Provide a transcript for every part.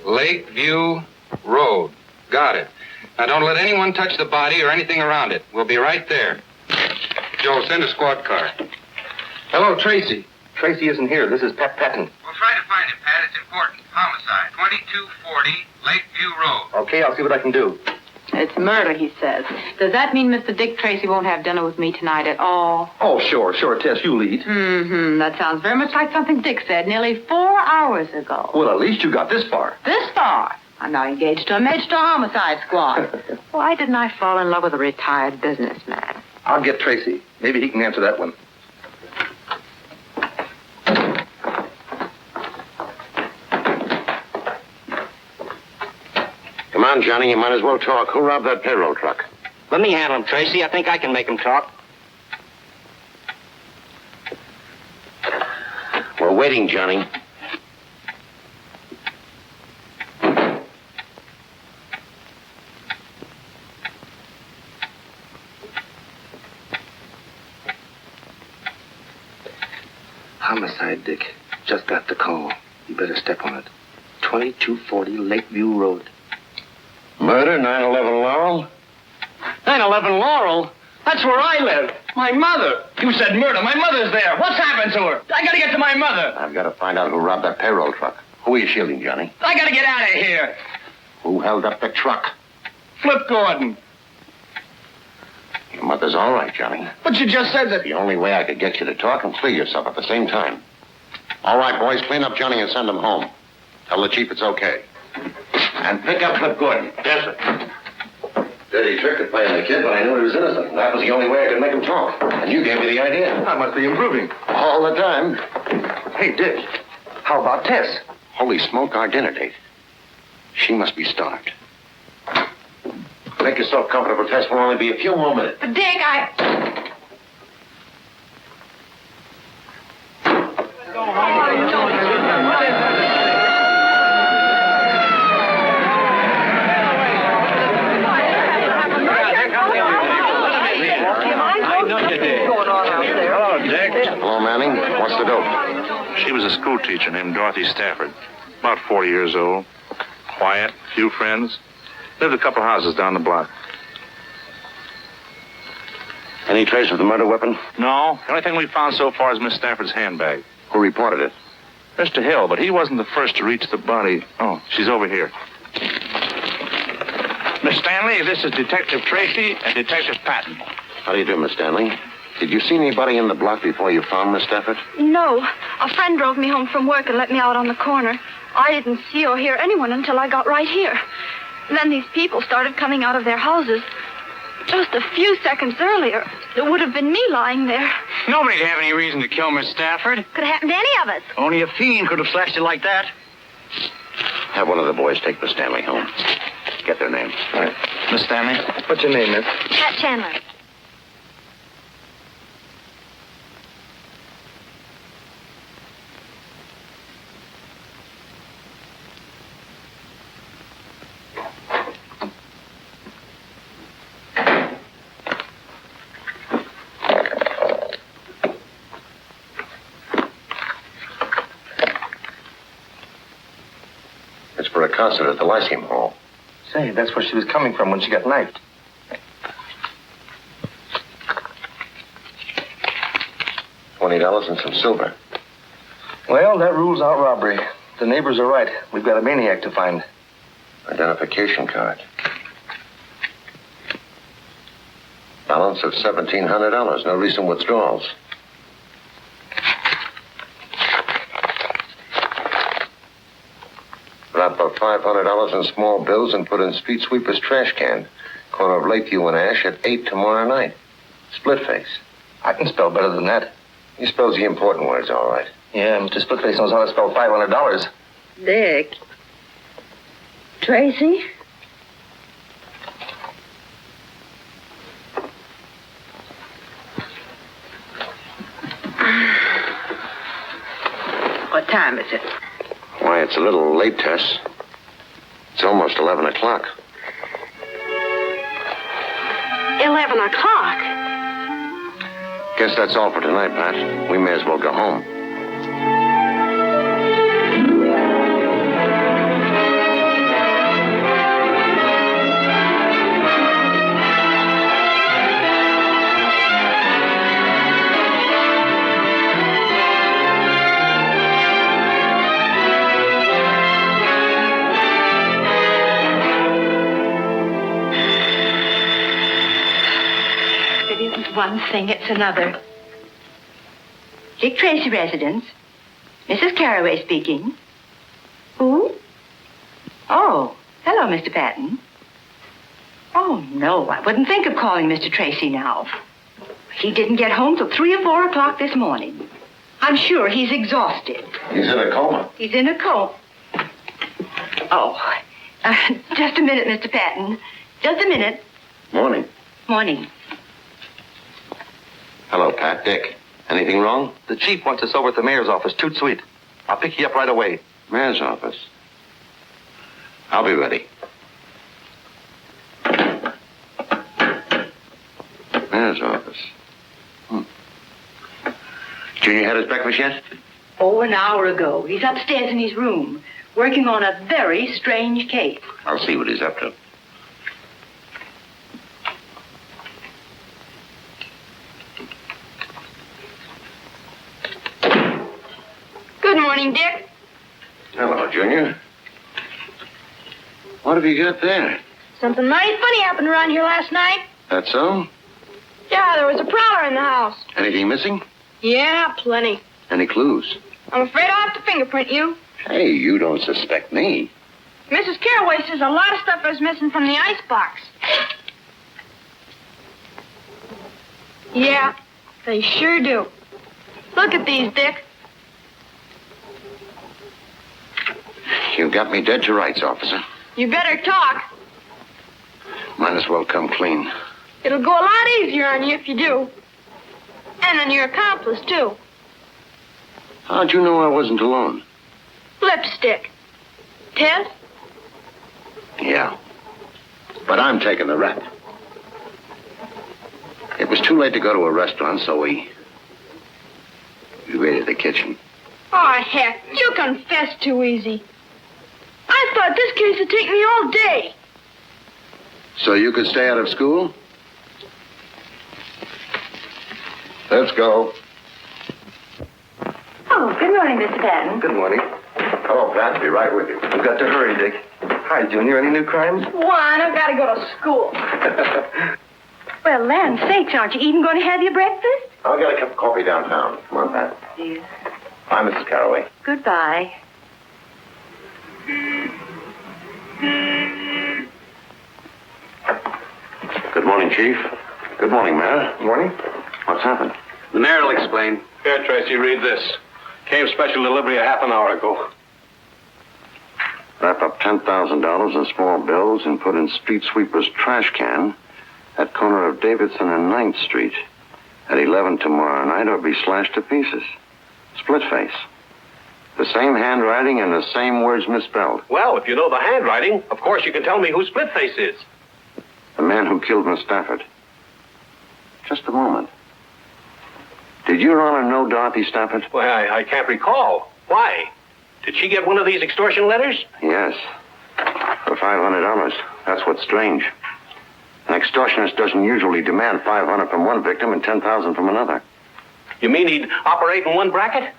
Lakeview Road. Got it. Now, don't let anyone touch the body or anything around it. We'll be right there. Joe, send a squad car. Hello, Tracy. Tracy isn't here. This is Pat Patton. We'll try to find him, Pat. It's important. Homicide. 2240 Lakeview Road. Okay, I'll see what I can do. It's murder, he says. Does that mean Mr. Dick Tracy won't have dinner with me tonight at all? Oh, sure. Tess, you lead. Mm-hmm. That sounds very much like something Dick said nearly 4 hours ago. Well, at least you got this far. This far? I'm now engaged to a Major homicide squad. Why didn't I fall in love with a retired businessman? I'll get Tracy. Maybe he can answer that one. Come on, Johnny, you might as well talk. Who robbed that payroll truck? Let me handle him, Tracy. I think I can make him talk. We're waiting, Johnny. Homicide, Dick. Just got the call. You better step on it. 2240 Lakeview Road. Murder, 911 Laurel? 911 Laurel? That's where I live. My mother. You said murder. My mother's there. What's happened to her? I gotta get to my mother. I've got to find out who robbed that payroll truck. Who are you shielding, Johnny? I gotta get out of here. Who held up the truck? Flip Gordon. Your mother's all right, Johnny. But you just said that... The only way I could get you to talk and clear yourself at the same time. All right, boys, clean up Johnny and send him home. Tell the chief it's okay. And pick up Flip Gordon. Yes, sir. Dirty trick to play on the kid, but I knew he was innocent. That was the only way I could make him talk. And you gave me the idea. I must be improving. All the time. Hey, Dick. How about Tess? Holy smoke, our dinner date. She must be starved. Make yourself comfortable, Tess. Will only be a few more minutes. But, Dick, She was a school teacher named Dorothy Stafford. About 40 years old. Quiet, few friends. Lived a couple houses down the block. Any trace of the murder weapon? No. The only thing we found so far is Miss Stafford's handbag. Who reported it? Mr. Hill, but he wasn't the first to reach the body. Oh, she's over here. Miss Stanley, this is Detective Tracy and Detective Patton. How do you do, Miss Stanley? Did you see anybody in the block before you found Miss Stafford? No. A friend drove me home from work and let me out on the corner. I didn't see or hear anyone until I got right here. Then these people started coming out of their houses. Just a few seconds earlier, it would have been me lying there. Nobody'd have any reason to kill Miss Stafford. Could have happened to any of us. Only a fiend could have slashed you like that. Have one of the boys take Miss Stanley home. Get their names. All right. Miss Stanley? What's your name, miss? Pat Chandler. It's for a concert at the Lyceum Hall. Say, that's where she was coming from when she got knifed. $20 and some silver. Well, that rules out robbery. The neighbors are right. We've got a maniac to find. Identification card. Balance of $1,700. No recent withdrawals. Wrap up $500 in small bills and put in street sweeper's trash can. Corner of Lakeview and Ash at 8 tomorrow night. Splitface. I can spell better than that. He spells the important words all right. Yeah, Mr. Splitface knows how to spell $500. Dick. Tracy? What time is it? Why, it's a little late, Tess. It's almost 11 o'clock. 11 o'clock. Guess that's all for tonight, Pat. We may as well go home. One thing, it's another. Dick Tracy residence. Mrs. Carraway speaking. Who? Oh, hello, Mr. Patton. Oh, no, I wouldn't think of calling Mr. Tracy now. He didn't get home till 3 or 4 o'clock this morning. I'm sure he's exhausted. He's in a coma. He's in a coma. Oh, just a minute, Mr. Patton. Just a minute. Morning. Morning. Hello, Pat. Dick. Anything wrong? The chief wants us over at the mayor's office. Toot sweet. I'll pick you up right away. Mayor's office. I'll be ready. Mayor's office. Junior had his breakfast yet? Oh, an hour ago. He's upstairs in his room, working on a very strange case. I'll see what he's up to. Good morning, Dick. Hello, Junior. What have you got there? Something mighty funny happened around here last night. That so? Yeah, there was a prowler in the house. Anything missing? Yeah, plenty. Any clues? I'm afraid I'll have to fingerprint you. Hey, you don't suspect me. Mrs. Carraway says a lot of stuff is missing from the icebox. Yeah, they sure do. Look at these, Dick. You got me dead to rights, officer. You better talk. Might as well come clean. It'll go a lot easier on you if you do. And on your accomplice, too. How'd you know I wasn't alone? Lipstick. Ted? Yeah. But I'm taking the rap. It was too late to go to a restaurant, so we raided the kitchen. Oh, heck, you confess too easy. I thought this case would take me all day. So you could stay out of school? Let's go. Oh, good morning, Mr. Patton. Good morning. Hello, Pat. Be right with you. We've got to hurry, Dick. Hi, Junior. Any new crimes? One, I've got to go to school. Well, land sakes, aren't you even going to have your breakfast? I'll get a cup of coffee downtown. Come on, Pat. Yes. Bye, Mrs. Caraway. Goodbye. Good morning, Chief. Good morning, Mayor. Morning. What's happened? The mayor will explain. Here, Tracy, read this. Came special delivery a half an hour ago. Wrap up $10,000 in small bills and put in street sweeper's trash can at corner of Davidson and 9th Street at 11 tomorrow night or be slashed to pieces. Splitface. The same handwriting and the same words misspelled. Well, if you know the handwriting, of course you can tell me who Splitface is. The man who killed Miss Stafford. Just a moment. Did Your Honor know Dorothy Stafford? Well, I can't recall. Why? Did she get one of these extortion letters? Yes. For $500. That's what's strange. An extortionist doesn't usually demand $500 from one victim and $10,000 from another. You mean he'd operate in one bracket?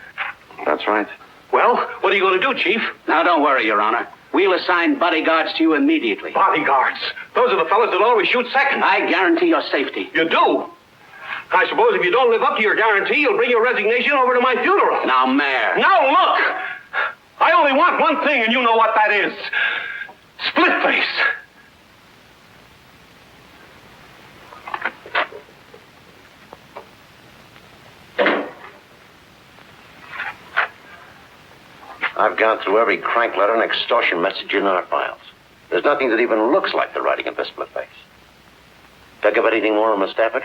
That's right. Well, what are you going to do, Chief? Now, don't worry, Your Honor. We'll assign bodyguards to you immediately. Bodyguards. Those are the fellas that always shoot second. I guarantee your safety. You do? I suppose if you don't live up to your guarantee, you'll bring your resignation over to my funeral. Now, Mayor. Now, look! I only want one thing, and you know what that is. Splitface. I've gone through every crank letter and extortion message in our files. There's nothing that even looks like the writing of this Splitface. Think of anything more on Miss Stafford?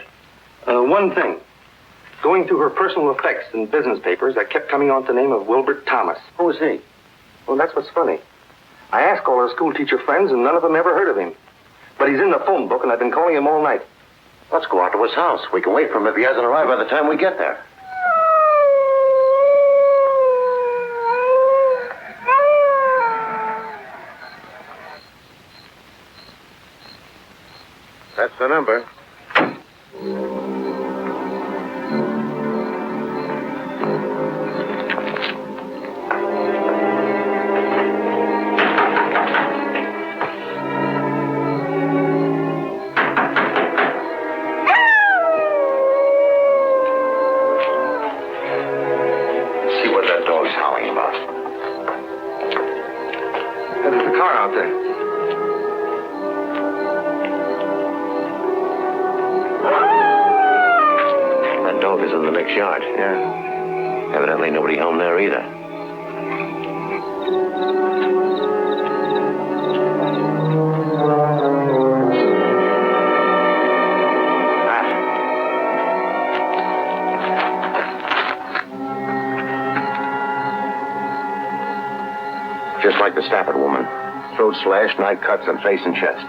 One thing. Going through her personal effects and business papers, I kept coming on to the name of Wilbert Thomas. Who is he? Well, that's what's funny. I asked all her school teacher friends, and none of them ever heard of him. But he's in the phone book, and I've been calling him all night. Let's go out to his house. We can wait for him if he hasn't arrived by the time we get there. That's the number. See what that dog's howling about. There's a car out there. That dog is in the next yard. Yeah. Evidently nobody home there either. Just like the Stafford woman. Throat slashed, knife cuts on face and chest.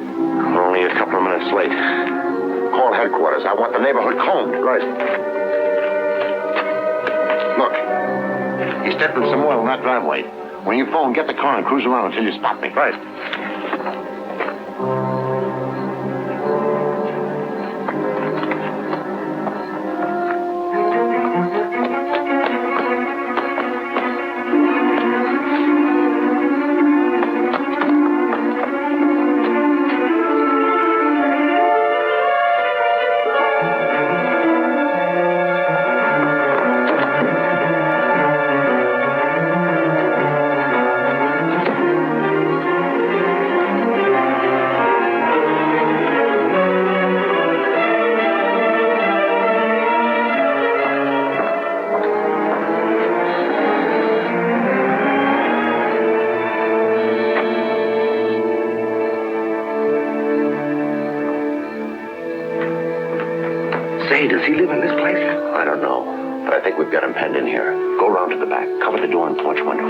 We're only a couple of minutes late. Call headquarters. I want the neighborhood combed. Right. Look, he stepped in some oil in that driveway. When you phone, get the car and cruise around until you spot me. Right. Say, does he live in this place? I don't know, but I think we've got him penned in here. Go around to the back. Cover the door and porch window.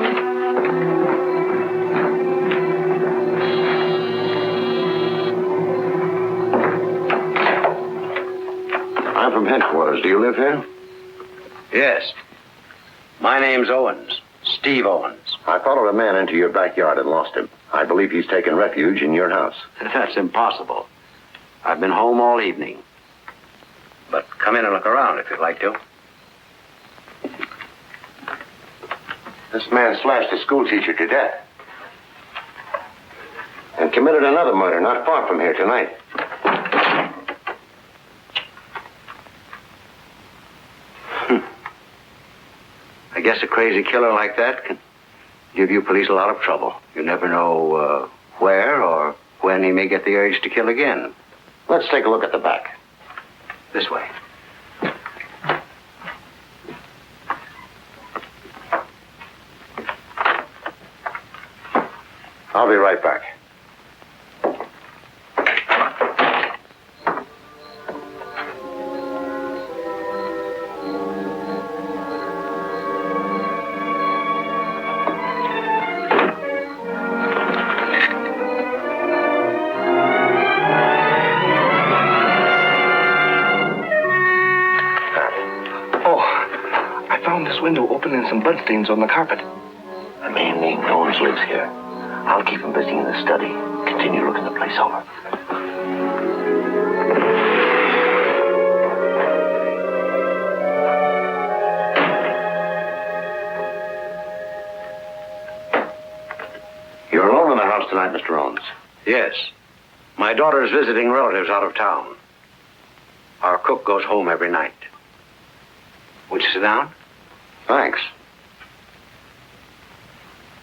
I'm from headquarters. Do you live here? Yes. My name's Owens. Steve Owens. I followed a man into your backyard and lost him. I believe he's taken refuge in your house. That's impossible. I've been home all evening. But come in and look around if you'd like to. This man slashed a schoolteacher to death. And committed another murder not far from here tonight. I guess a crazy killer like that can give you police a lot of trouble. You never know where or when he may get the urge to kill again. Let's take a look at the back. This way. I'll be right back. Window open and some bloodstains on the carpet. A man named Owens lives here. I'll keep him busy in the study. Continue looking the place over. You're alone in the house tonight, Mr. Owens. Yes. My daughter is visiting relatives out of town. Our cook goes home every night. Would you sit down? Thanks.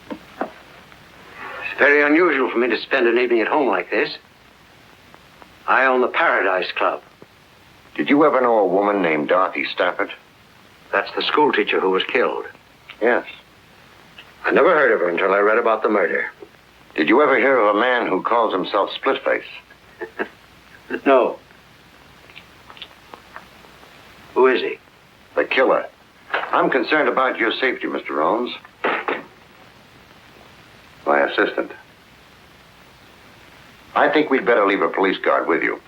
It's very unusual for me to spend an evening at home like this. I own the Paradise Club. Did you ever know a woman named Dorothy Stafford? That's the schoolteacher who was killed. Yes. I never heard of her until I read about the murder. Did you ever hear of a man who calls himself Splitface? No. Who is he? The killer. I'm concerned about your safety, Mr. Owens. My assistant. I think we'd better leave a police guard with you.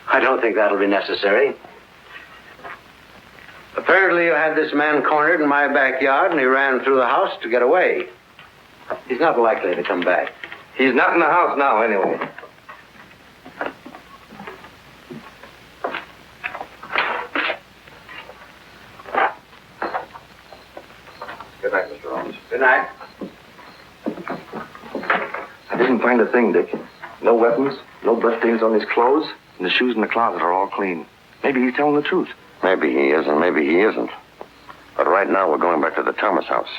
I don't think that'll be necessary. Apparently you had this man cornered in my backyard and he ran through the house to get away. He's not likely to come back. He's not in the house now, anyway. Good night, Mr. Owens. Good night. I didn't find a thing, Dick. No weapons, no bloodstains on his clothes, and the shoes in the closet are all clean. Maybe he's telling the truth. Maybe he is and maybe he isn't. But right now we're going back to the Thomas house.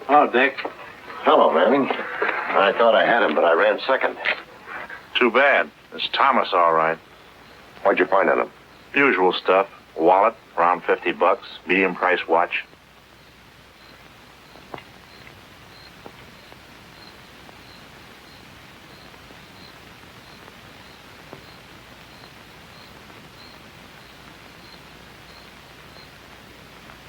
Oh, Dick. Hello, Manning. I thought I had him, but I ran second. Too bad. It's Thomas, all right. What'd you find on him? Usual stuff. Wallet, around $50. Medium price watch.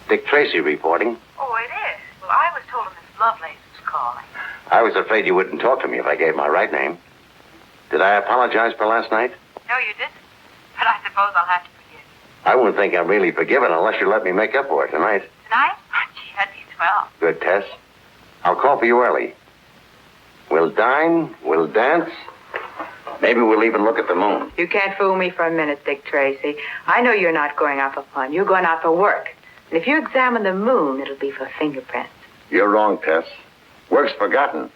Dick Tracy reporting. Oh, it is. Well, I was told Miss Lovelace was calling. I was afraid you wouldn't talk to me if I gave my right name. Did I apologize for last night? No, you didn't. But I suppose I'll have to forgive you. I wouldn't think I'm really forgiven unless you let me make up for it tonight. Tonight? Oh, gee, that'd be swell. Good, Tess. I'll call for you early. We'll dine, we'll dance. Maybe we'll even look at the moon. You can't fool me for a minute, Dick Tracy. I know you're not going out for fun. You're going out for work. And if you examine the moon, it'll be for fingerprints. You're wrong, Tess. Work's forgotten.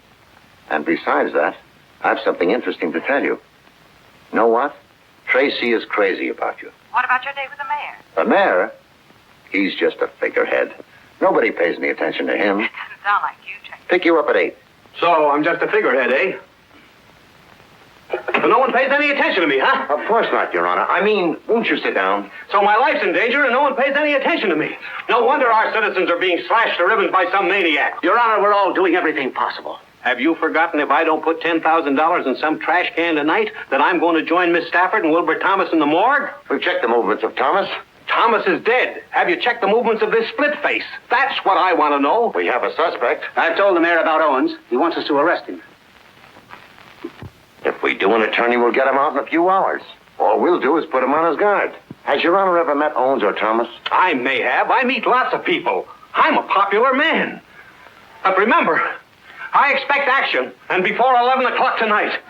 And besides that, I've something interesting to tell you. You know what? Tracy is crazy about you. What about your date with the mayor? The mayor? He's just a figurehead. Nobody pays any attention to him. That doesn't sound like you, Tracy. Pick you up at 8. So I'm just a figurehead, eh? So no one pays any attention to me, huh? Of course not, Your Honor. I mean, won't you sit down? So my life's in danger and no one pays any attention to me. No wonder our citizens are being slashed to ribbons by some maniac. Your Honor, we're all doing everything possible. Have you forgotten if I don't put $10,000 in some trash can tonight that I'm going to join Miss Stafford and Wilbur Thomas in the morgue? We've checked the movements of Thomas. Thomas is dead. Have you checked the movements of this Splitface? That's what I want to know. We have a suspect. I've told the mayor about Owens. He wants us to arrest him. If If we do, an attorney will get him out in a few hours. All we'll do is put him on his guard. Has Your Honor ever met Owens or Thomas? I may have. I meet lots of people. I'm a popular man. But remember, I expect action, and before 11 o'clock tonight.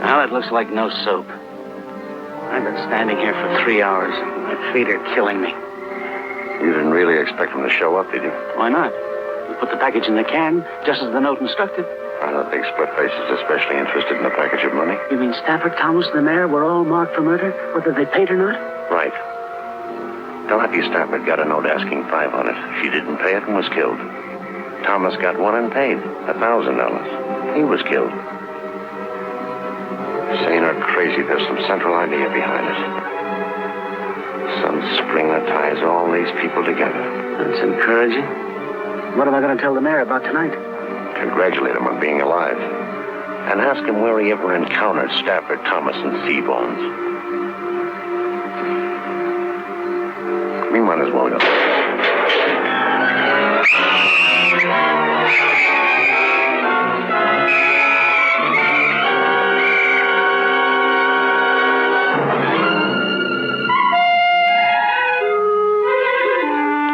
Well, it looks like no soap. I've been standing here for 3 hours. My feet are killing me. You didn't really expect him to show up, did you? Why not? We put the package in the can, just as the note instructed. I don't think Splitface is especially interested in a package of money. You mean Stafford, Thomas, and the mayor were all marked for murder, whether they paid or not? Right. Dorothy Stafford got a note asking $500. She didn't pay it and was killed. Thomas got one and paid $1,000. He was killed. Sane or crazy, there's some central idea behind it. Some spring that ties all these people together. That's encouraging. What am I going to tell the mayor about tonight? Congratulate him on being alive. And ask him where he ever encountered Stafford, Thomas, and Seabones. We might as well go.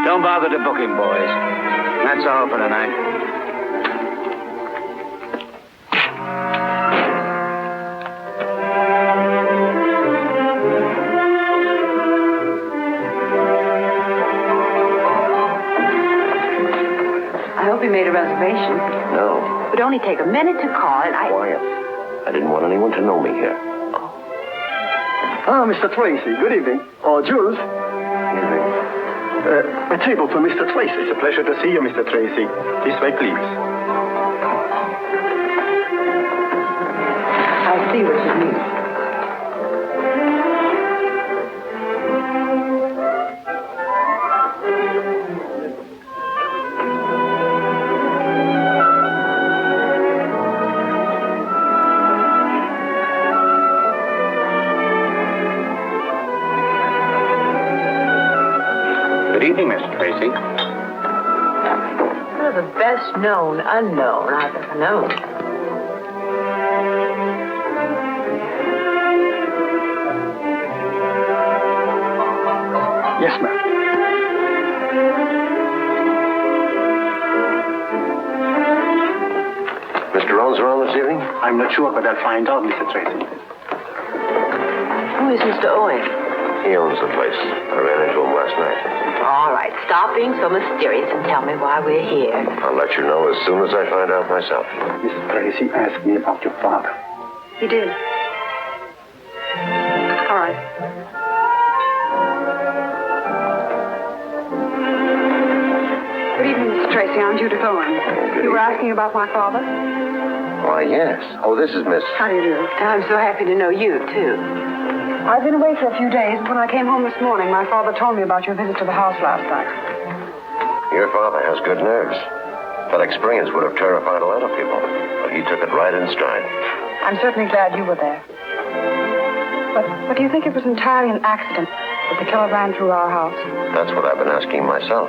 Don't bother to book him, boys. That's all for tonight. I hope you made a reservation. No. It would only take a minute to call, and Quiet. I didn't want anyone to know me here. Ah, Mr. Tracy. Good evening. Oh, Jules. Evening. A table for Mr. Tracy. It's a pleasure to see you, Mr. Tracy. This way, please. I see what you mean. Good evening, Mr. Tracy. You're the best known unknown I've ever known. Yes, ma'am. Mr. Owens around this evening? I'm not sure, but I'll find out, Mr. Tracy. Who is Mr. Owen? He owns the place. I ran into him last night. All right, stop being so mysterious and tell me why we're here. I'll let you know as soon as I find out myself. Mrs. Tracy asked me about your father. He did. All right. Good evening, Mr. Tracy. I'm Judith Owen. You were asking about my father? Why, yes. Oh, this is Miss... How do you do? I'm so happy to know you, too. I've been away for a few days. When I came home this morning, my father told me about your visit to the house last night. Your father has good nerves. That experience would have terrified a lot of people, but he took it right in stride. I'm certainly glad you were there. But do you think it was entirely an accident that the killer ran through our house? That's what I've been asking myself.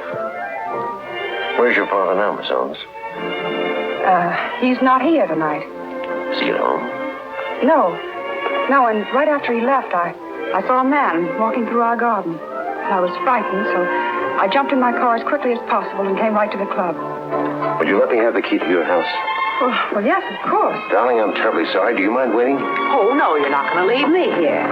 Where's your father now, Miss Owens? He's not here tonight. Is he at home? No, and right after he left, I saw a man walking through our garden. I was frightened, so I jumped in my car as quickly as possible and came right to the club. Would you let me have the key to your house? Well, yes, of course. Darling, I'm terribly sorry. Do you mind waiting? Oh, no, you're not going to leave me here.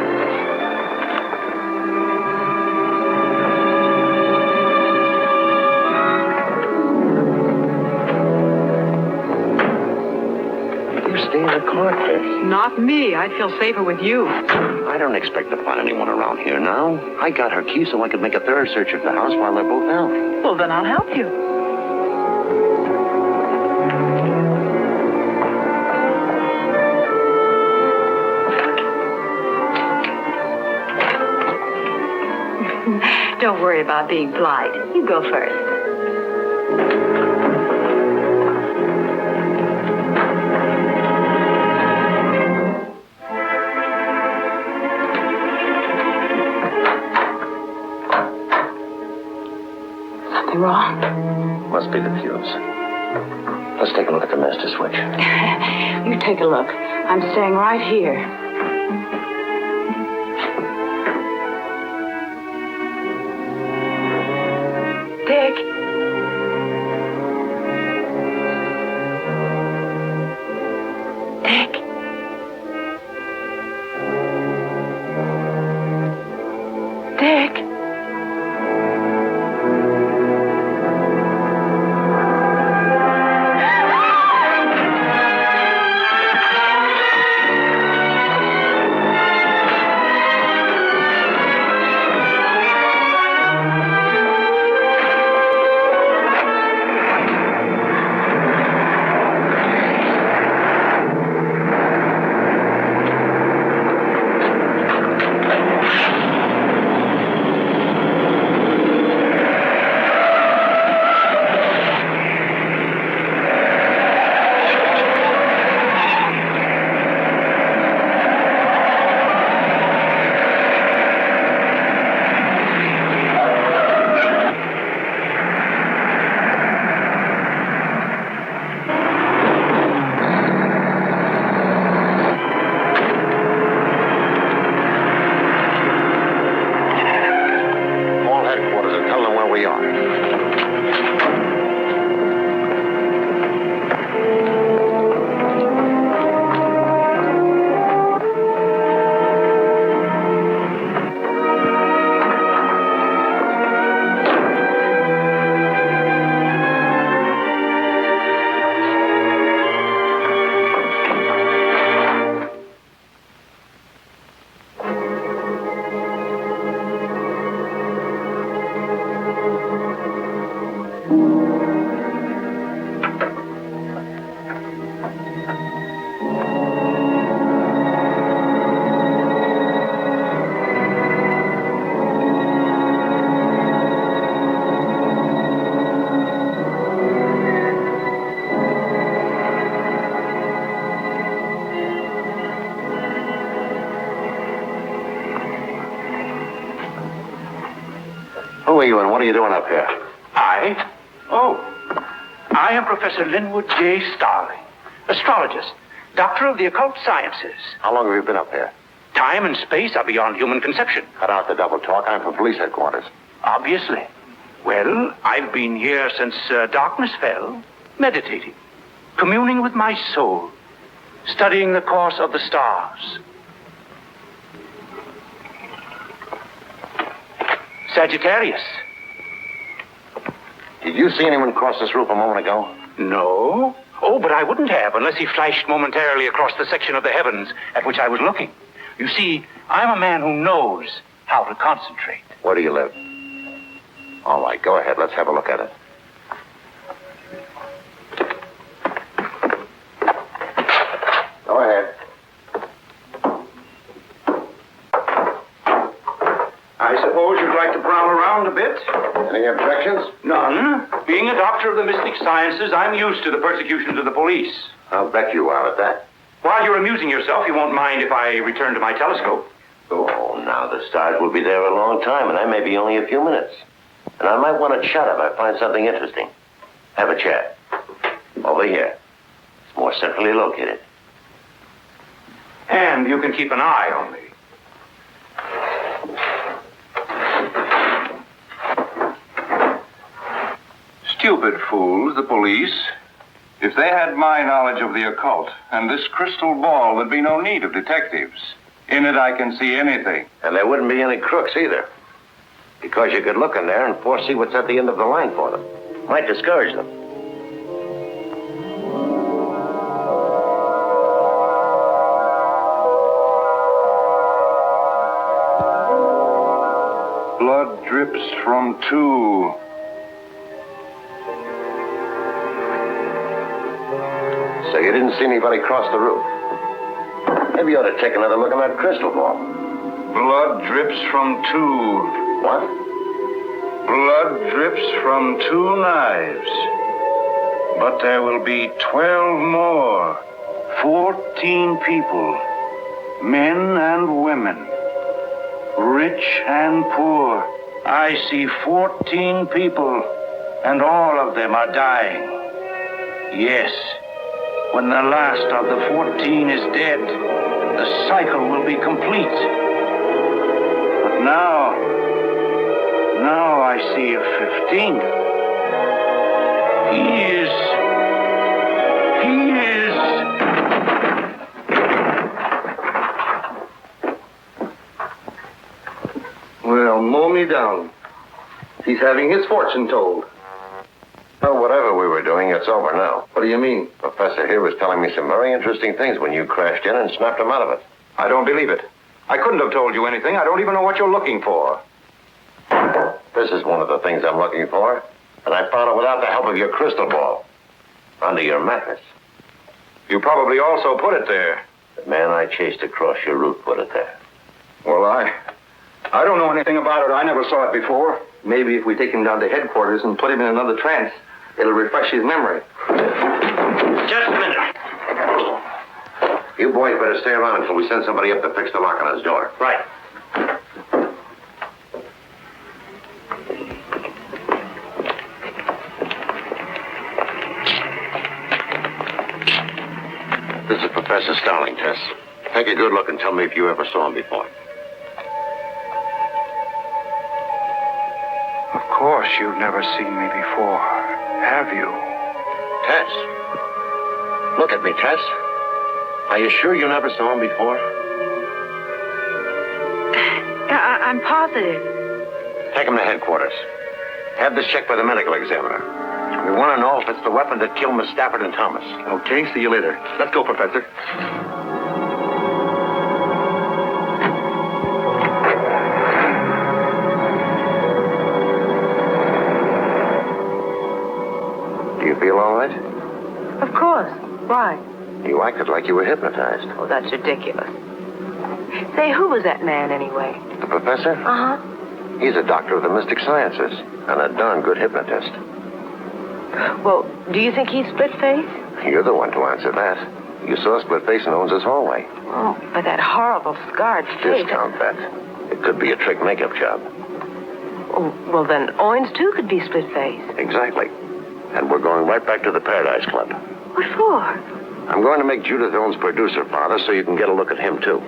You stay in the car, Tracy. Not me. I'd feel safer with you. I don't expect to find anyone around here now. I got her key so I could make a thorough search of the house while they're both out. Well, then I'll help you. Don't worry about being polite. You go first. wrong? Must be the fuse. Let's take a look at the master switch. You take a look. I'm staying right here. Dick. Dick. Dick. Who are you and what are you doing up here? I am Professor Linwood J. Starling, astrologist, doctor of the occult sciences. How long have you been up here? Time and space are beyond human conception. Cut out the double talk. I'm from police headquarters. Obviously. Well, I've been here since darkness fell, meditating, communing with my soul, studying the course of the stars. Sagittarius. Did you see anyone cross this roof a moment ago? No. Oh, but I wouldn't have unless he flashed momentarily across the section of the heavens at which I was looking. You see, I'm a man who knows how to concentrate. Where do you live? All right, go ahead. Let's have a look at it. Go ahead. I suppose you'd like to prowl around a bit? Any objections? None. Being a doctor of the mystic sciences, I'm used to the persecutions of the police. I'll bet you are at that. While you're amusing yourself, you won't mind if I return to my telescope. Oh, now the stars will be there a long time, and I may be only a few minutes. And I might want to chat if I find something interesting. Have a chat. Over here. It's more centrally located. And you can keep an eye on me. Stupid fools, the police. If they had my knowledge of the occult and this crystal ball, there'd be no need of detectives. In it, I can see anything. And there wouldn't be any crooks either. Because you could look in there and foresee what's at the end of the line for them. Might discourage them. Blood drips from two. So you didn't see anybody cross the roof. Maybe you ought to take another look at that crystal ball. Blood drips from two. What? Blood drips from two knives. But there will be 12 more. 14 people. Men and women. Rich and poor. I see 14 people. And all of them are dying. Yes. When the last of the 14 is dead, the cycle will be complete. But now I see a 15th. He is... Well, mow me down. He's having his fortune told. Well, whatever we were doing, it's over now. What do you mean? Professor here was telling me some very interesting things when you crashed in and snapped him out of it. I don't believe it. I couldn't have told you anything. I don't even know what you're looking for. This is one of the things I'm looking for, and I found it without the help of your crystal ball. Under your mattress. You probably also put it there. The man I chased across your route put it there. Well, I don't know anything about it. I never saw it before. Maybe if we take him down to headquarters and put him in another trance, it'll refresh his memory. Just a minute. You boys better stay around until we send somebody up to fix the lock on his door. Right. This is Professor Starling, Tess. Take a good look and tell me if you ever saw him before. Of course you've never seen me before, have you? Tess. Look at me, Tess. Are you sure you never saw him before? I'm positive. Take him to headquarters. Have this checked by the medical examiner. We want to know if it's the weapon that killed Miss Stafford and Thomas. Okay, see you later. Let's go, Professor. Do you feel all right? Of course. Why? You acted like you were hypnotized. Oh, that's ridiculous. Say, who was that man anyway? The professor? Uh-huh. He's a doctor of the mystic sciences and a darn good hypnotist. Well, do you think he's Splitface? You're the one to answer that. You saw Splitface in Owens' hallway. Oh, but that horrible scarred face. Discount that. It could be a trick makeup job. Oh, well, then Owens, too, could be Splitface. Exactly. And we're going right back to the Paradise Club. What for? I'm going to make Judith Owens producer, Father, so you can get a look at him, too.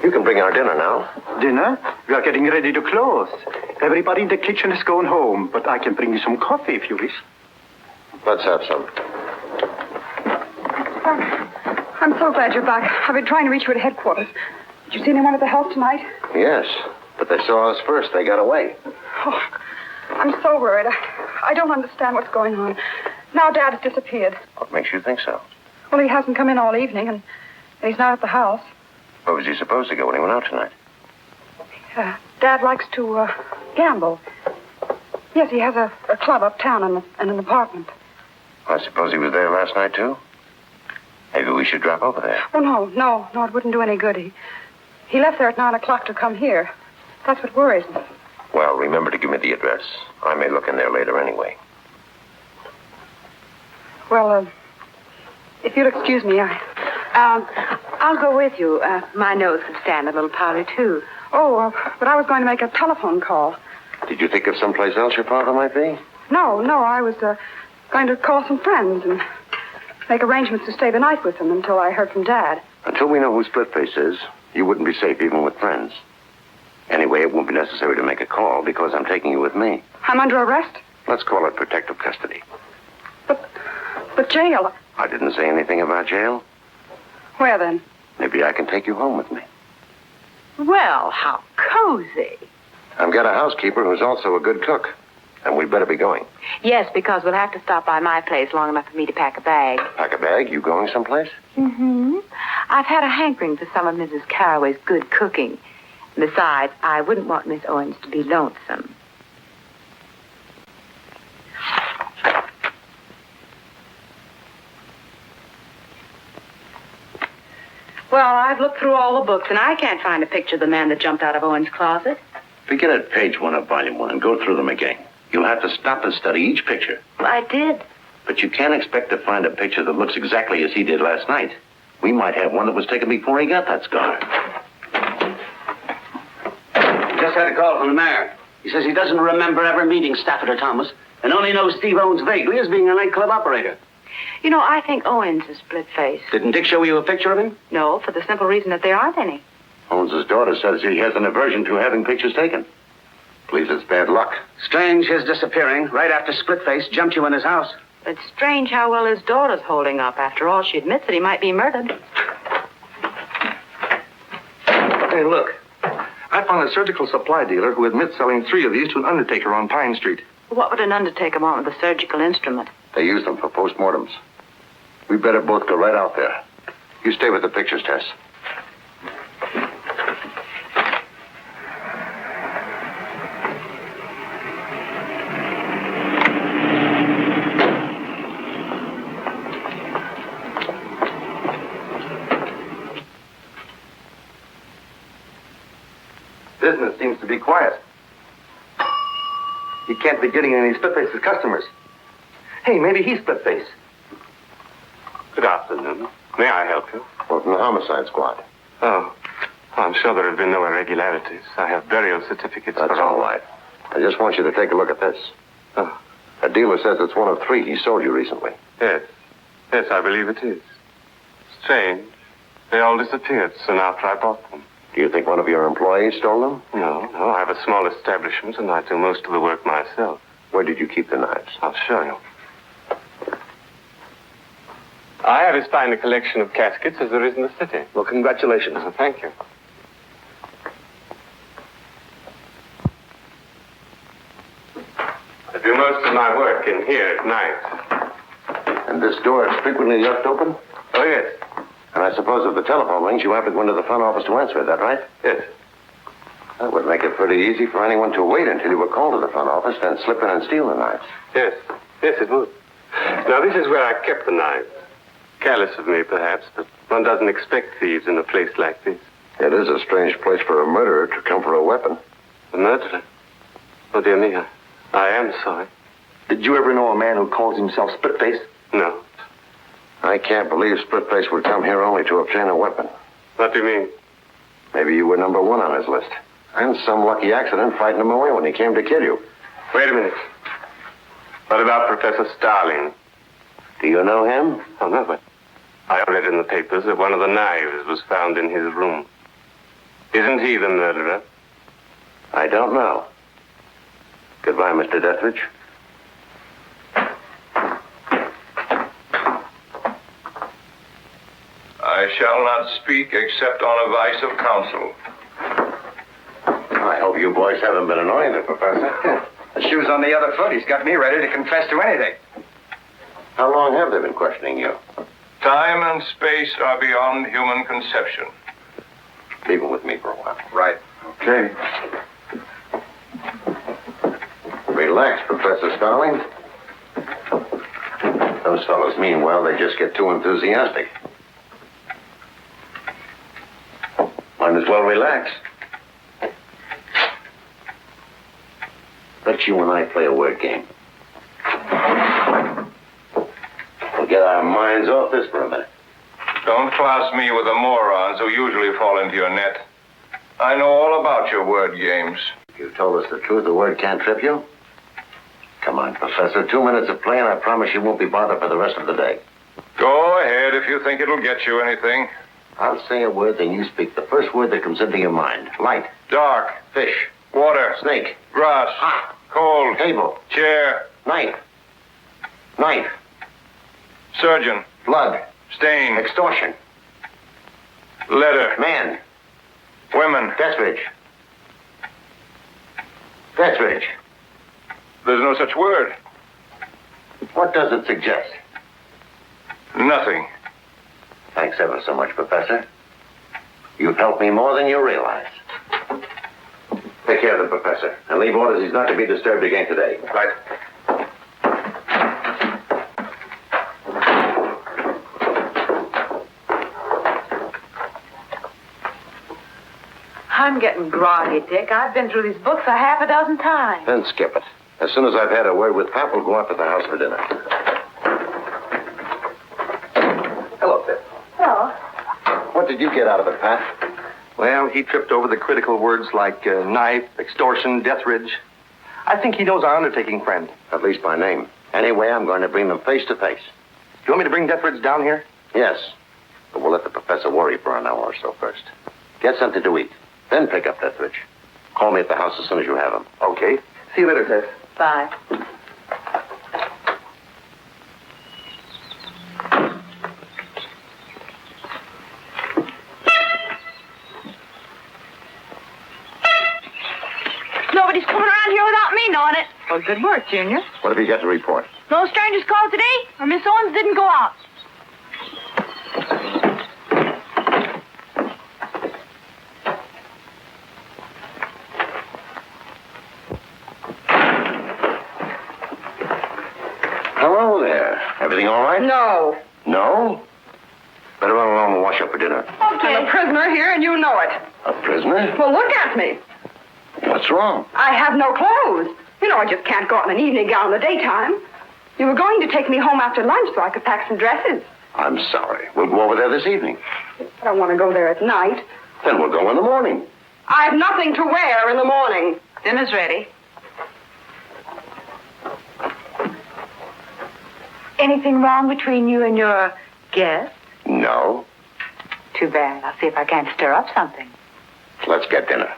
You can bring our dinner now. Dinner? We are getting ready to close. Everybody in the kitchen is going home, but I can bring you some coffee if you wish. Let's have some. I'm so glad you're back. I've been trying to reach you at headquarters. Did you see anyone at the house tonight? Yes, but they saw us first. They got away. Oh, I'm so worried. I don't understand what's going on. Now Dad has disappeared. What makes you think so? Well, he hasn't come in all evening, and he's not at the house. Where was he supposed to go when he went out tonight? Dad likes to gamble. Yes, he has a club uptown and an apartment. I suppose he was there last night, too? Maybe we should drop over there. Oh, no, it wouldn't do any good. He left there at 9 o'clock to come here. That's what worries me. Well, remember to give me the address. I may look in there later anyway. Well, if you'll excuse me, I'll go with you. My nose could stand a little powder, too. Oh, but I was going to make a telephone call. Did you think of someplace else your father might be? No, I was going to call some friends and make arrangements to stay the night with them until I heard from Dad. Until we know who Splitface is, you wouldn't be safe even with friends. Anyway, it won't be necessary to make a call because I'm taking you with me. I'm under arrest? Let's call it protective custody. But jail. I didn't say anything about jail. Where then? Maybe I can take you home with me. Well, how cozy. I've got a housekeeper who's also a good cook. And we'd better be going. Yes, because we'll have to stop by my place long enough for me to pack a bag. Pack a bag? You going someplace? Mm-hmm. I've had a hankering for some of Mrs. Carraway's good cooking. Besides, I wouldn't want Miss Owens to be lonesome. Well, I've looked through all the books, and I can't find a picture of the man that jumped out of Owens' closet. Begin at page 1 of volume 1 and go through them again. You'll have to stop and study each picture. Well, I did. But you can't expect to find a picture that looks exactly as he did last night. We might have one that was taken before he got that scar. Just had a call from the mayor. He says he doesn't remember ever meeting Stafford or Thomas and only knows Steve Owens vaguely as being a nightclub operator. You know, I think Owens is Splitface. Didn't Dick show you a picture of him? No, for the simple reason that there aren't any. Owens' daughter says he has an aversion to having pictures taken. Believes it's bad luck. Strange his disappearing right after Splitface jumped you in his house. It's strange how well his daughter's holding up. After all, she admits that he might be murdered. Hey, look. I found a surgical supply dealer who admits selling 3 of these to an undertaker on Pine Street. What would an undertaker want with a surgical instrument? They use them for postmortems. We better both go right out there. You stay with the pictures, Tess. Business seems to be quiet. He can't be getting any Splitface's customers. Hey, maybe he's Splitface. Good afternoon. May I help you? Well, from the homicide squad. Oh, I'm sure there have been no irregularities. I have burial certificates That's for all right. I just want you to take a look at this. Oh. A dealer says it's one of 3 he sold you recently. Yes. Yes, I believe it is. Strange. They all disappeared soon after I bought them. Do you think one of your employees stole them? No. I have a small establishment, and I do most of the work myself. Where did you keep the knives? I'll show you. I have as fine a collection of caskets as there is in the city. Well, congratulations. Thank you. I do most of my work in here at night. And this door is frequently left open? Oh, yes. And I suppose if the telephone rings, you have to go into the front office to answer it, is that right? Yes. That would make it pretty easy for anyone to wait until you were called to the front office, then slip in and steal the knives. Yes. Yes, it would. Now, this is where I kept the knives. Careless of me, perhaps, but one doesn't expect thieves in a place like this. It is a strange place for a murderer to come for a weapon. A murderer? Oh, dear me, I am sorry. Did you ever know a man who calls himself Splitface? No. I can't believe Splitface would come here only to obtain a weapon. What do you mean? Maybe you were number 1 on his list. And some lucky accident frightened him away when he came to kill you. Wait a minute. What about Professor Starling? Do you know him? Oh, no, but I read in the papers that one of the knives was found in his room. Isn't he the murderer? I don't know. Goodbye, Mr. Dethridge. I shall not speak except on advice of counsel. I hope you boys haven't been annoying the professor. The shoe's on the other foot. He's got me ready to confess to anything. How long have they been questioning you? Time and space are beyond human conception. Leave him with me for a while. Right. Okay. Relax, Professor Starling. Those fellows mean well. They just get too enthusiastic. Might as well relax. Let you and I play a word game. We'll get our minds off this for a minute. Don't class me with the morons who usually fall into your net. I know all about your word games. You told us the truth, the word can't trip you? Come on, Professor. 2 minutes of play, and I promise you won't be bothered for the rest of the day. Go ahead if you think it'll get you anything. I'll say a word, then you speak the first word that comes into your mind. Light. Dark. Fish. Water. Snake. Grass. Hot. Cold. Table. Chair. Knife. Knife. Surgeon. Blood. Stain. Extortion. Letter. Man. Women. Dethridge. Dethridge. There's no such word. What does it suggest? Nothing. Thanks ever so much, Professor. You've helped me more than you realize. Take care of the professor, and leave orders he's not to be disturbed again today. Right. I'm getting groggy, Dick. I've been through these books a half a dozen times. Then skip it. As soon as I've had a word with Pat, we'll go out to the house for dinner. Hello, Pip. Hello. What did you get out of it, Pat? Well, he tripped over the critical words like knife, extortion, death ridge. I think he knows our undertaking friend. At least by name. Anyway, I'm going to bring them face to face. You want me to bring Deathridge down here? Yes. But we'll let the professor worry for an hour or so first. Get something to eat. Then pick up Deathridge. Call me at the house as soon as you have him. Okay. See you later, Tess. Bye. Nobody's coming around here without me knowing it. Well, good work, Junior. What have you got to report? No strangers called today, or Miss Owens didn't go out. Hello there. Everything all right? No. No? Better run along and wash up for dinner. Okay. I'm a prisoner here, and you know it. A prisoner? Well, look at me. What's wrong? I have no clothes. You know, I just can't go out in an evening gown in the daytime. You were going to take me home after lunch so I could pack some dresses. I'm sorry. We'll go over there this evening. I don't want to go there at night. Then we'll go in the morning. I have nothing to wear in the morning. Dinner's ready. Anything wrong between you and your guest? No. Too bad. I'll see if I can't stir up something. Let's get dinner.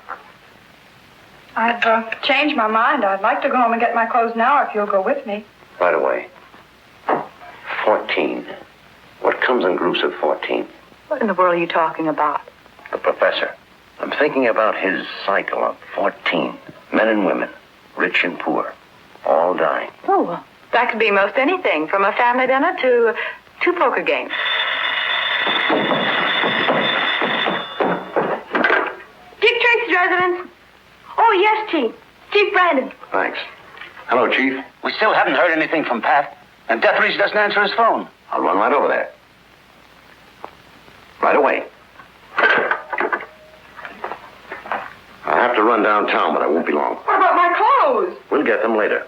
I've changed my mind. I'd like to go home and get my clothes now if you'll go with me. Right away. 14. What comes in groups of 14? What in the world are you talking about? The professor. I'm thinking about his cycle of 14. Men and women, rich and poor, all dying. Oh, well, that could be most anything, from a family dinner to 2 poker games. Dick Tracy's residence. Oh, yes, Chief. Chief Brandon. Thanks. Hello, Chief. We still haven't heard anything from Pat, and Deathridge doesn't answer his phone. I'll run right over there. Right away. I'll have to run downtown, but I won't be long. What about my clothes? We'll get them later.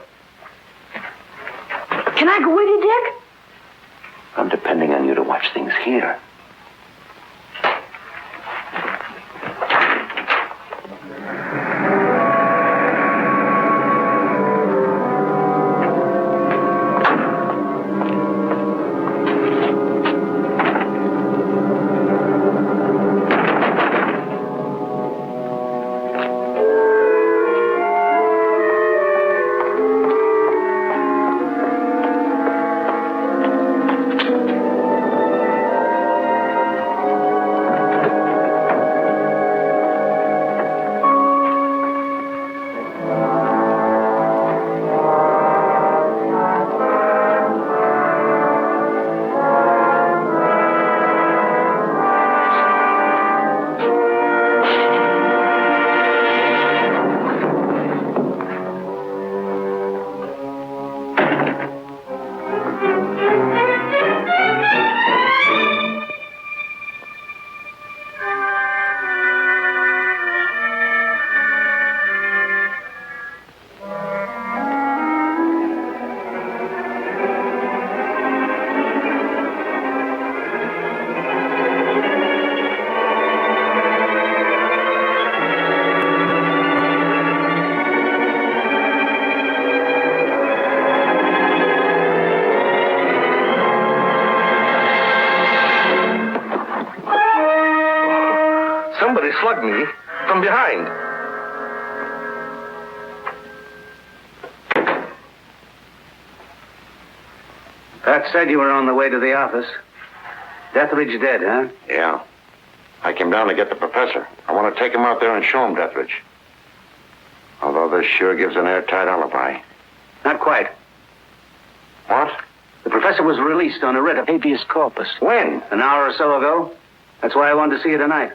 Can I go with you, Dick? I'm depending on you to watch things here. Somebody slugged me from behind. Pat said you were on the way to the office. Deathridge dead, huh? Yeah. I came down to get the professor. I want to take him out there and show him Deathridge. Although this sure gives an airtight alibi. Not quite. What? The professor was released on a writ of habeas corpus. When? An hour or so ago. That's why I wanted to see you tonight.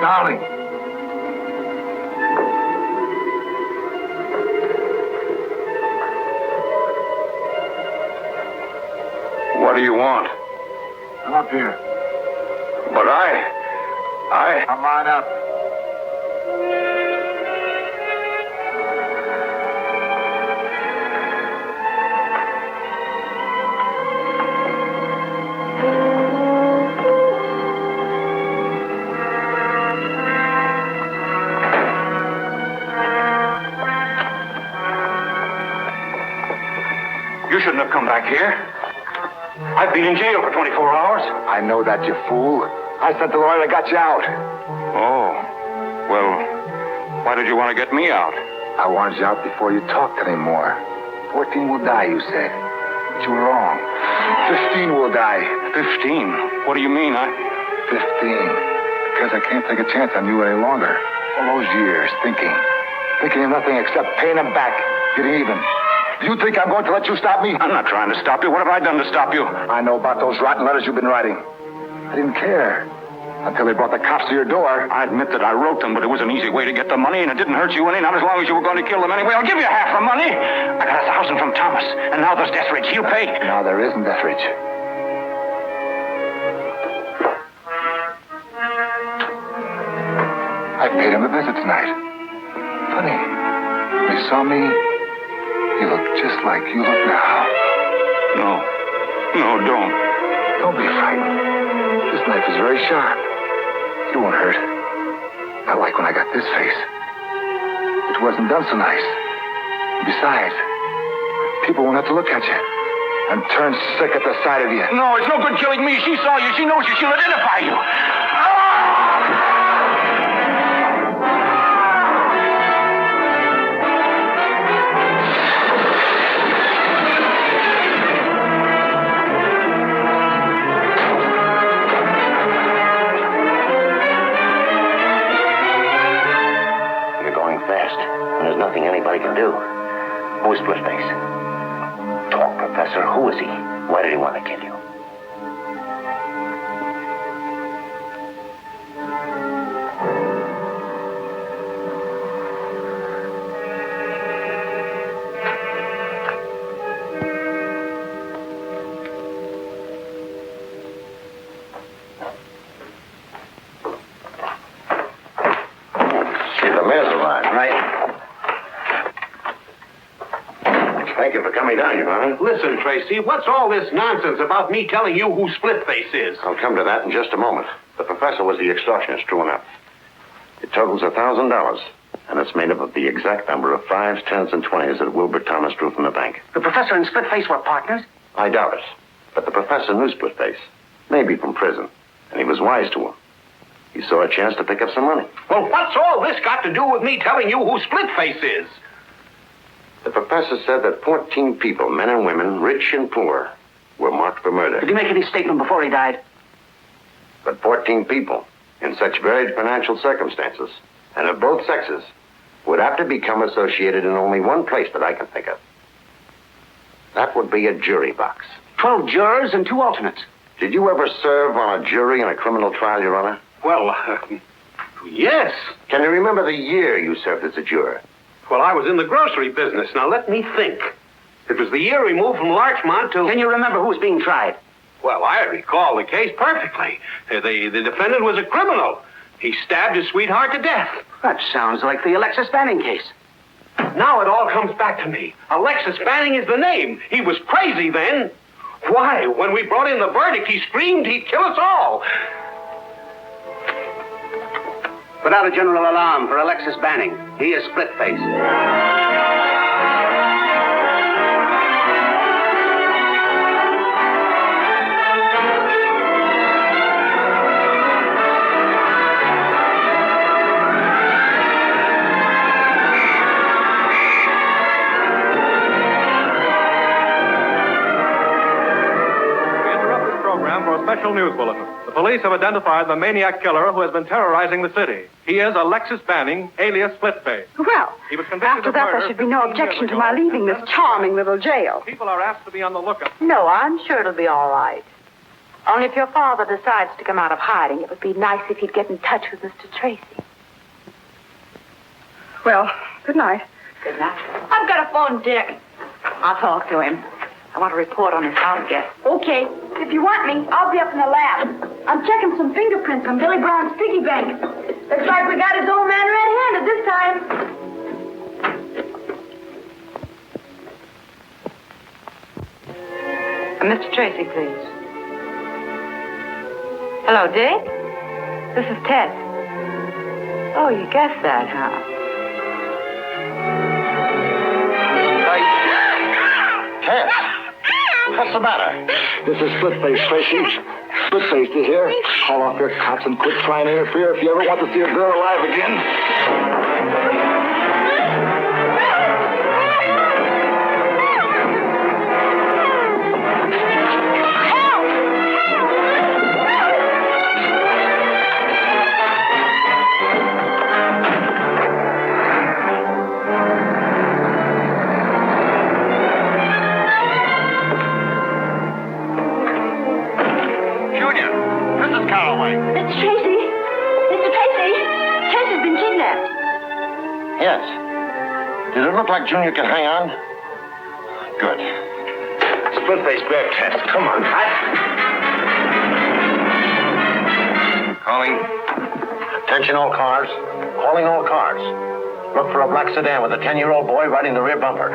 Darling. What do you want? Come up here. But I... Come on up. You shouldn't have come back here. I've been in jail for 24 hours. I know that, you fool. I sent the lawyer that got you out. Oh. Well, why did you want to get me out? I wanted you out before you talked anymore. 14 will die, you said. But you were wrong. 15 will die. 15? What do you mean? 15. Because I can't take a chance on you any longer. All those years thinking of nothing except paying them back, getting even. Do you think I'm going to let you stop me? I'm not trying to stop you. What have I done to stop you? I know about those rotten letters you've been writing. I didn't care until they brought the cops to your door. I admit that I wrote them, but it was an easy way to get the money, and it didn't hurt you any, not as long as you were going to kill them anyway. I'll give you half the money. I got 1,000 from Thomas, and now there's Deathridge. He'll pay. Now there isn't Deathridge. I paid him a visit tonight. Funny. When he saw me, he looked just like you look now. No, don't. Don't be frightened. This knife is very sharp. It won't hurt. Not like when I got this face. It wasn't done so nice. Besides, people won't have to look at you and turn sick at the sight of you. No, it's no good killing me. She saw you. She knows you. She'll identify you. There's nothing anybody can do. Who is Splitface? Talk, Professor. Who is he? Why did he want to kill you? See, the mayor's arrived. Right. Thank you for coming down, Your Honor. Listen, Tracy, what's all this nonsense about me telling you who Splitface is? I'll come to that in just a moment. The professor was the extortionist, true enough. It totals $1,000, and it's made up of the exact number of 5s, 10s, and 20s that Wilbur Thomas drew from the bank. The professor and Splitface were partners? I doubt it. But the professor knew Splitface, maybe from prison, and he was wise to him. He saw a chance to pick up some money. Well, what's all this got to do with me telling you who Splitface is? The professor said that 14 people, men and women, rich and poor, were marked for murder. Did he make any statement before he died? But 14 people, in such varied financial circumstances, and of both sexes, would have to become associated in only one place that I can think of. That would be a jury box. 12 jurors and 2 alternates. Did you ever serve on a jury in a criminal trial, Your Honor? Well, yes. Can you remember the year you served as a juror? Well, I was in the grocery business. Now, let me think. It was the year we moved from Larchmont to... Can you remember who was being tried? Well, I recall the case perfectly. The defendant was a criminal. He stabbed his sweetheart to death. That sounds like the Alexis Banning case. Now it all comes back to me. Alexis Banning is the name. He was crazy then. Why, when we brought in the verdict, he screamed he'd kill us all. Put out a general alarm for Alexis Banning. He is Splitface. Special news bulletin. The police have identified the maniac killer who has been terrorizing the city. He is Alexis Banning, alias Splitface. Well, He was convicted after of that murder there should be no 15 years objection to ago. my leaving this charming little jail. People are asked to be on the lookout. No, I'm sure it'll be all right. Only if your father decides to come out of hiding, it would be nice if he'd get in touch with Mr. Tracy. Well, good night. Good night. I've got to phone Dick. I'll talk to him. I want to report on his house guest. Okay. If you want me, I'll be up in the lab. I'm checking some fingerprints on Billy Brown's piggy bank. Looks like we got his old man red-handed this time. Mr. Tracy, please. Hello, Dick? This is Ted. Oh, you guessed that, huh? Ted, what's the matter? This is Splitface, Tracy. Splitface is here. Call off your cops and quit trying to interfere if you ever want to see a girl alive again. Mr. Tracy! Mr. Tracy! Tracy's been kidnapped. Yes. Did it look like Junior could hang on? Good. Splitface, grab test. Come on. Calling. Attention all cars. Calling all cars. Look for a black sedan with a 10-year-old boy riding the rear bumper.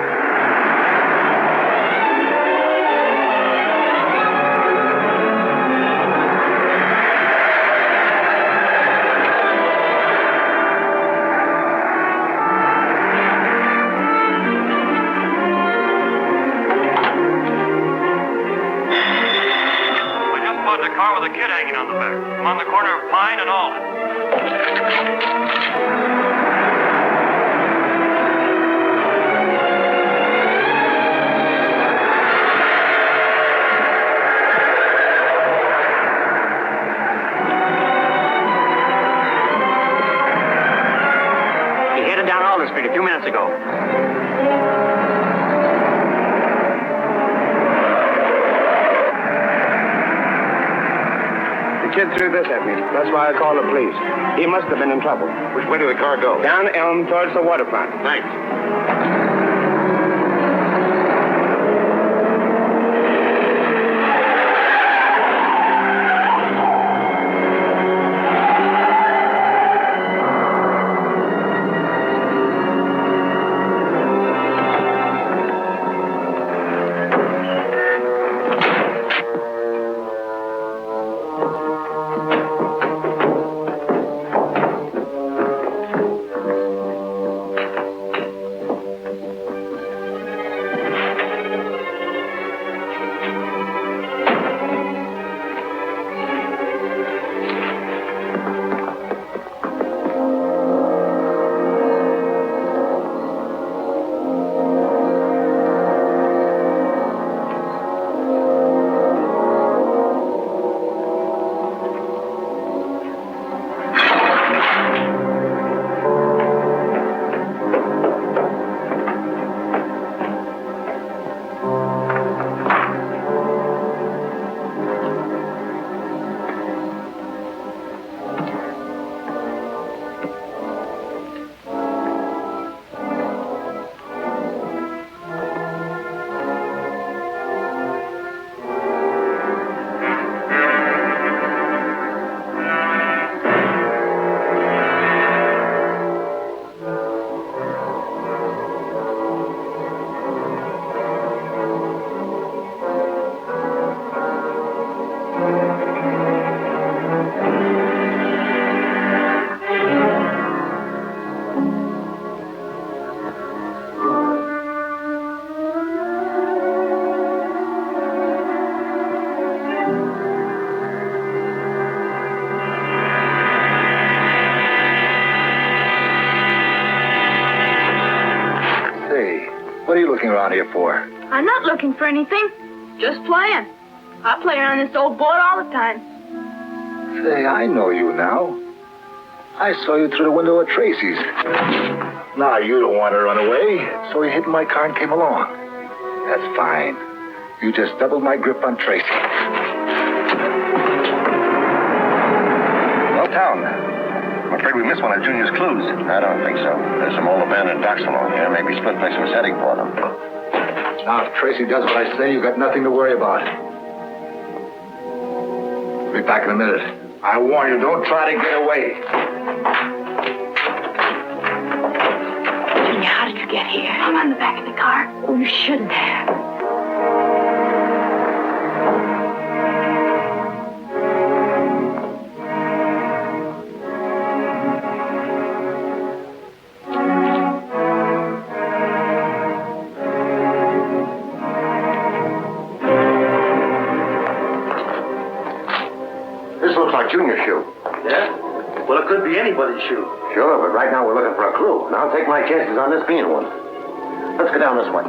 A car with a kid hanging on the back. I'm on the corner of Pine and Alden. He headed down Alden Street a few minutes ago. The kid threw this at me. That's why I called the police. He must have been in trouble. Which way did the car go? Down Elm towards the waterfront. Thanks. What are you looking around here for? I'm not looking for anything. Just playing. I play on this old board all the time. Say, I know you now. I saw you through the window at Tracy's. Now you don't want to run away, so you hid in my car and came along. That's fine. You just doubled my grip on Tracy. this one of Junior's clues. I don't think so. There's some old abandoned docks along here. Maybe Splitface was heading for them. Now, if Tracy does what I say, you've got nothing to worry about. Be back in a minute. I warn you, don't try to get away. Junior, how did you get here? I'm on the back of the car. Oh, you shouldn't have. This looks like Junior's shoe. Yeah? Well, it could be anybody's shoe. Sure, but right now we're looking for a clue. And I'll take my chances on this being one. Let's go down this way.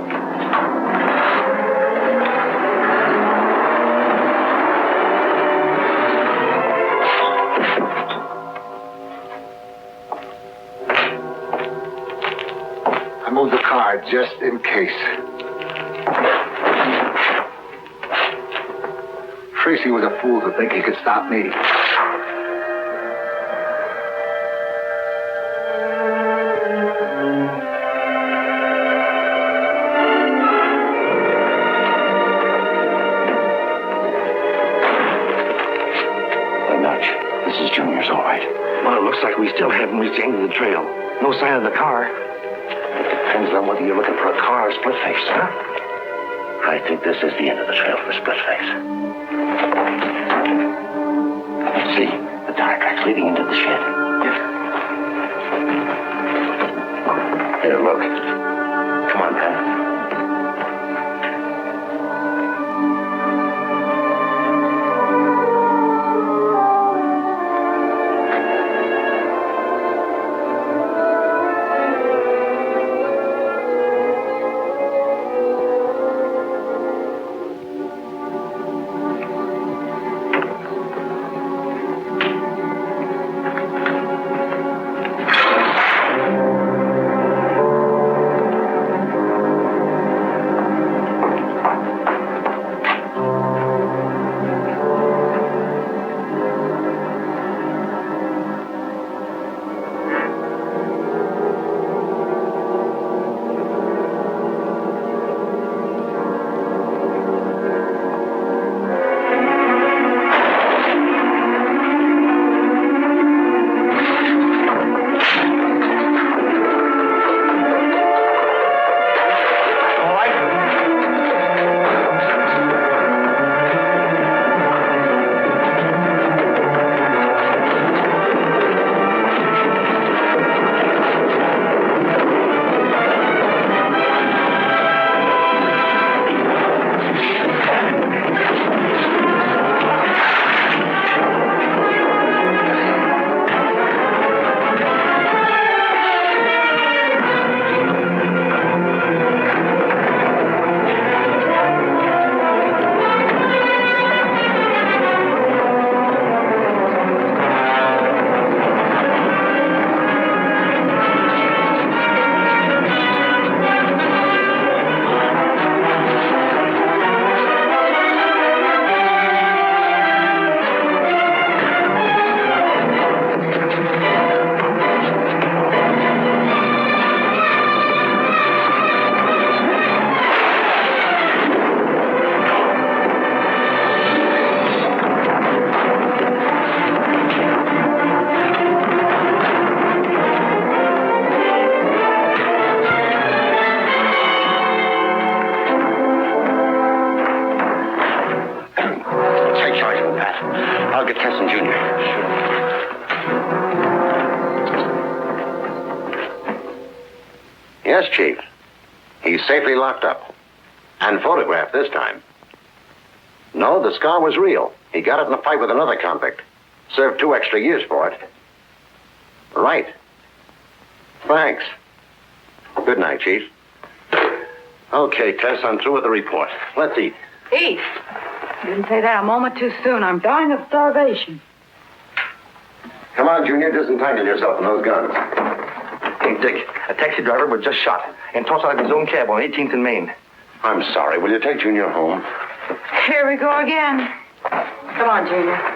I moved the car just in case. Tracy was a fool to think he could stop me. This is Junior's, all right. Well, it looks like we still haven't reached the end of the trail. No sign of the car. Depends on whether you're looking for a car or Splitface, huh? I think this is the end of the trail for Splitface. See, the tire tracks leading into the shed. Here, look. Come on, Pat. Yes, Chief. He's safely locked up. And photographed this time. No, the scar was real. He got it in a fight with another convict. Served 2 extra years for it. Right. Thanks. Good night, Chief. Okay, Tess, I'm through with the report. Let's eat. Eat? You didn't say that a moment too soon. I'm dying of starvation. Come on, Junior, disentangle yourself from those guns. Hey, Dick, a taxi driver was just shot and tossed out of his own cab on 18th and Main. I'm sorry. Will you take Junior home? Here we go again. Come on, Junior.